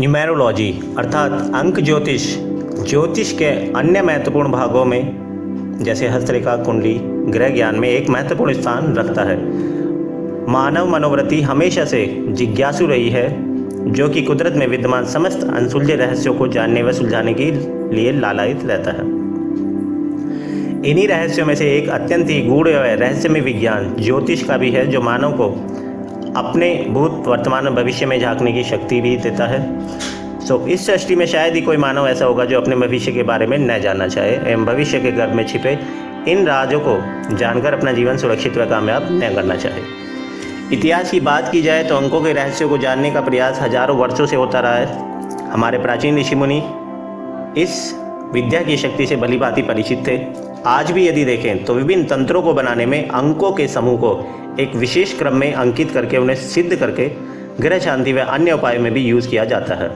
Numerology अर्थात अंक ज्योतिष ज्योतिष के अन्य महत्वपूर्ण भागों में जैसे हस्तरेखा कुंडली ग्रह ज्ञान में एक महत्वपूर्ण स्थान रखता है। मानव मनोवृत्ति हमेशा से जिज्ञासु रही है, जो कि कुदरत में विद्यमान समस्त अनसुलझे रहस्यों को जानने व सुलझाने के लिए लालायित रहता है। इन्हीं रहस्यों में से एक अत्यंत ही गूढ़ व रहस्यमय विज्ञान ज्योतिष का भी है, जो मानव को अपने भूत वर्तमान और भविष्य में झांकने की शक्ति भी देता है। इस सृष्टि में शायद ही कोई मानव ऐसा होगा जो अपने भविष्य के बारे में न जानना चाहे एवं भविष्य के गर्भ में छिपे इन राजों को जानकर अपना जीवन सुरक्षित व कामयाब न करना चाहे। इतिहास की बात की जाए तो अंकों के रहस्यों को जानने का प्रयास हजारों वर्षों से होता रहा है। हमारे प्राचीन ऋषि मुनि इस विद्या की शक्ति से भलीभांति परिचित थे। आज भी यदि देखें तो विभिन्न तंत्रों को बनाने में अंकों के समूह को एक विशेष क्रम में अंकित करके उन्हें सिद्ध करके ग्रह शांति व अन्य उपायों में भी यूज किया जाता है।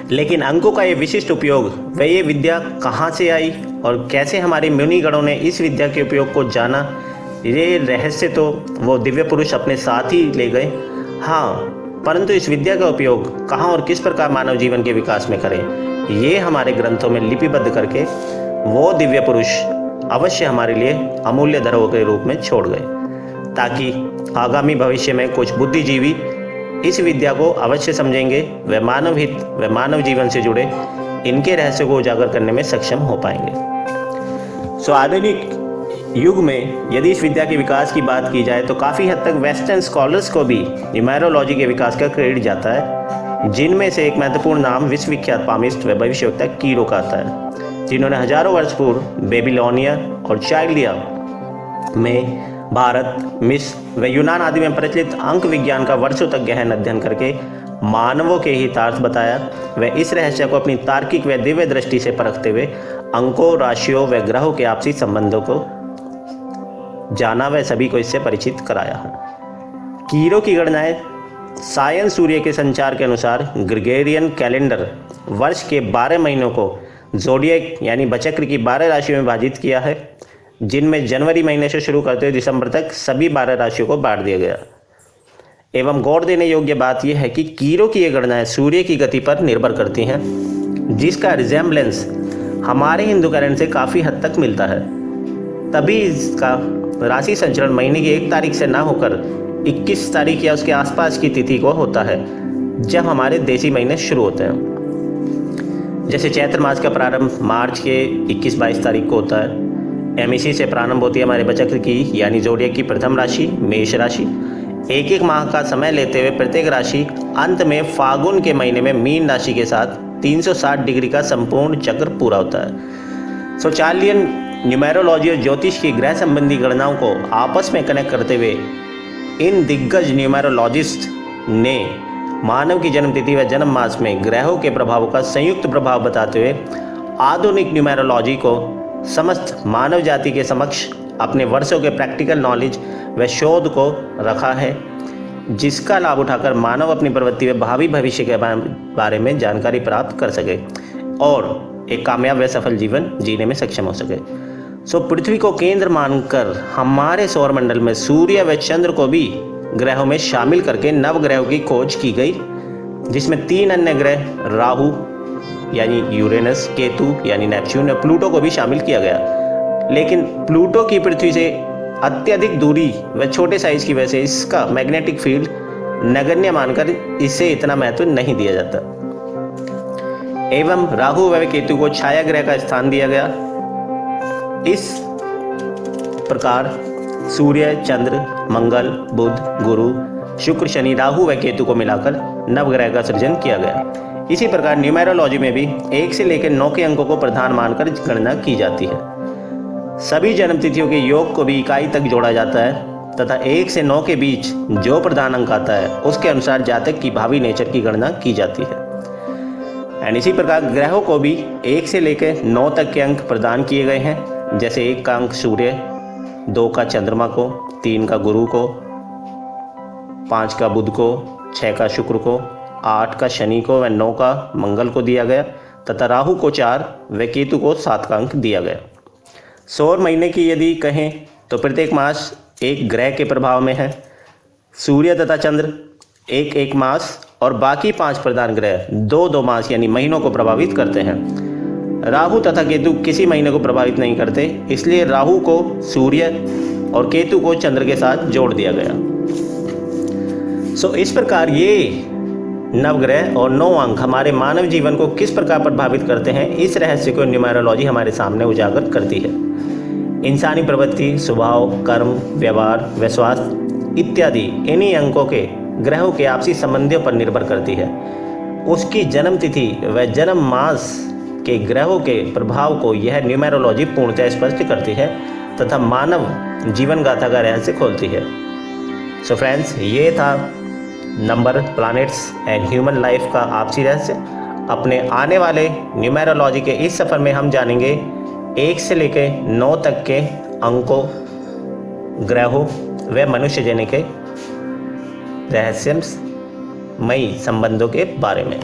लेकिन अंकों का ये विशिष्ट उपयोग व ये विद्या कहाँ से आई और कैसे हमारे मुनिगणों ने इस विद्या के उपयोग को जाना, ये रहस्य तो वो दिव्य पुरुष अपने साथ ही ले गए। हाँ, परंतु इस विद्या का उपयोग कहाँ और किस प्रकार मानव जीवन के विकास में करें, ये हमारे ग्रंथों में लिपिबद्ध करके वो दिव्य पुरुष अवश्य हमारे लिए अमूल्य धरोहर के रूप में छोड़ गए, ताकि आगामी भविष्य में कुछ बुद्धिजीवी इस विद्या को अवश्य समझेंगे व मानव हित व मानव जीवन से जुड़े इनके रहस्यों को उजागर करने में सक्षम हो पाएंगे। आधुनिक युग में यदि इस विद्या के विकास की बात की जाए तो काफ़ी हद तक वेस्टर्न स्कॉलर्स को भी न्यूमेरोलॉजी के विकास का क्रेडिट जाता है, जिनमें से एक महत्वपूर्ण नाम विश्वविख्यात पामिस्ट व भविष्यवक्ता कीरो का आता है, जिन्होंने हजारों वर्ष पूर्व बेबीलोनिया और चाइल्डिया में भारत, मिस्र व यूनान आदि में प्रचलित अंक विज्ञान का वर्षों तक गहन अध्ययन करके मानवों के हितार्थ बताया व इस रहस्य को अपनी तार्किक व दिव्य दृष्टि से परखते हुए अंकों, राशियों व ग्रहों के आपसी संबंधों को जाना व सभी को इससे परिचित कराया है। कीरो की गणनाएं सायन सूर्य के संचार के अनुसार ग्रेगोरियन कैलेंडर वर्ष के 12 महीनों को ज़ोडिएक यानी बचक्र की 12 राशियों में विभाजित किया है, जिनमें जनवरी महीने से शुरू करते हुए दिसंबर तक सभी 12 राशियों को बांट दिया गया। एवं गौर देने योग्य बात यह है कि कीरो की ये गणनाएं सूर्य की गति पर निर्भर करती हैं, जिसका रिजेम्बलेंस हमारे हिंदू कैलेंडर से काफ़ी हद तक मिलता है। तभी इसका राशि संचरण महीने की 1 तारीख से ना होकर 21 तारीख या उसके आसपास की तिथि को होता है, जब हमारे देसी महीने शुरू होते हैं। जैसे चैत्र मास का प्रारंभ मार्च के 21-22 तारीख को होता है। एमईसी से प्रारंभ होती है हमारे बचक्र की यानी ज़ोडिएक की प्रथम राशि मेष राशि। एक एक माह का समय लेते हुए प्रत्येक राशि अंत में फागुन के महीने में मीन राशि के साथ 360 डिग्री का संपूर्ण चक्र पूरा होता है। चार्लियन न्यूमेरोलॉजी और ज्योतिष की ग्रह संबंधी गणनाओं को आपस में कनेक्ट करते हुए इन दिग्गज न्यूमेरोलॉजिस्ट ने मानव की जन्मतिथि व जन्म मास में ग्रहों के प्रभावों का संयुक्त प्रभाव बताते हुए आधुनिक न्यूमेरोलॉजी को समस्त मानव जाति के समक्ष अपने वर्षों के प्रैक्टिकल नॉलेज व शोध को रखा है, जिसका लाभ उठाकर मानव अपनी प्रवृत्ति व भावी भविष्य के बारे में जानकारी प्राप्त कर सके और एक कामयाब व सफल जीवन जीने में सक्षम हो सके। पृथ्वी को केंद्र मानकर हमारे सौरमंडल में सूर्य व चंद्र को भी ग्रहों में शामिल करके नवग्रहों की खोज की गई, जिसमें 3 अन्य ग्रह राहु यानी यूरेनस, केतु यानी नेपच्यून और प्लूटो को भी शामिल किया गया। लेकिन प्लूटो की पृथ्वी से अत्यधिक दूरी व छोटे साइज की वजह से इसका मैग्नेटिक फील्ड नगण्य मानकर इसे इतना महत्व नहीं दिया जाता। एवं राहु व केतु को छाया ग्रह का स्थान दिया गया। इस प्रकार सूर्य, चंद्र, मंगल, बुध, गुरु, शुक्र, शनि, राहु व केतु को मिलाकर नवग्रह का सृजन किया गया। इसी प्रकार न्यूमेरोलॉजी में भी 1 से लेकर 9 के अंकों को प्रधान मानकर गणना की जाती है। सभी जन्मतिथियों के योग को भी इकाई तक जोड़ा जाता है तथा 1 से 9 के बीच जो प्रधान अंक आता है उसके अनुसार जातक की भावी नेचर की गणना की जाती है। एंड इसी प्रकार ग्रहों को भी 1 से लेकर 9 तक के अंक प्रदान किए गए हैं, जैसे 1 का अंक सूर्य, 2 का चंद्रमा को, 3 का गुरु को, 5 का बुध को, 6 का शुक्र को, 8 का शनि को व 9 का मंगल को दिया गया तथा राहु को 4 व केतु को 7 का अंक दिया गया। सौर महीने की यदि कहें तो प्रत्येक मास एक ग्रह के प्रभाव में है। सूर्य तथा चंद्र एक एक मास और बाकी 5 प्रधान ग्रह 2-2 मास यानी महीनों को प्रभावित करते हैं। राहु तथा केतु किसी महीने को प्रभावित नहीं करते, इसलिए राहु को सूर्य और केतु को चंद्र के साथ जोड़ दिया गया। इस प्रकार ये नवग्रह और 9 अंक हमारे मानव जीवन को किस प्रकार प्रभावित करते हैं, इस रहस्य को न्यूमेरोलॉजी हमारे सामने उजागर करती है। इंसानी प्रवृत्ति, स्वभाव, कर्म, व्यवहार, विश्वास इत्यादि इन्हीं अंकों के ग्रहों के आपसी संबंधों पर निर्भर करती है। उसकी जन्म तिथि व जन्म मास के ग्रहों के प्रभाव को यह न्यूमेरोलॉजी पूर्णतः स्पष्ट करती है तथा मानव जीवन गाथा का रहस्य खोलती है। सो फ्रेंड्स, ये था number, planets and human life का आपसी रहस्य। अपने आने वाले न्यूमेरोलॉजी के इस सफ़र में हम जानेंगे 1 से लेकर 9 तक के अंकों, ग्रहों व मनुष्य जन के रहस्यमयी संबंधों के बारे में।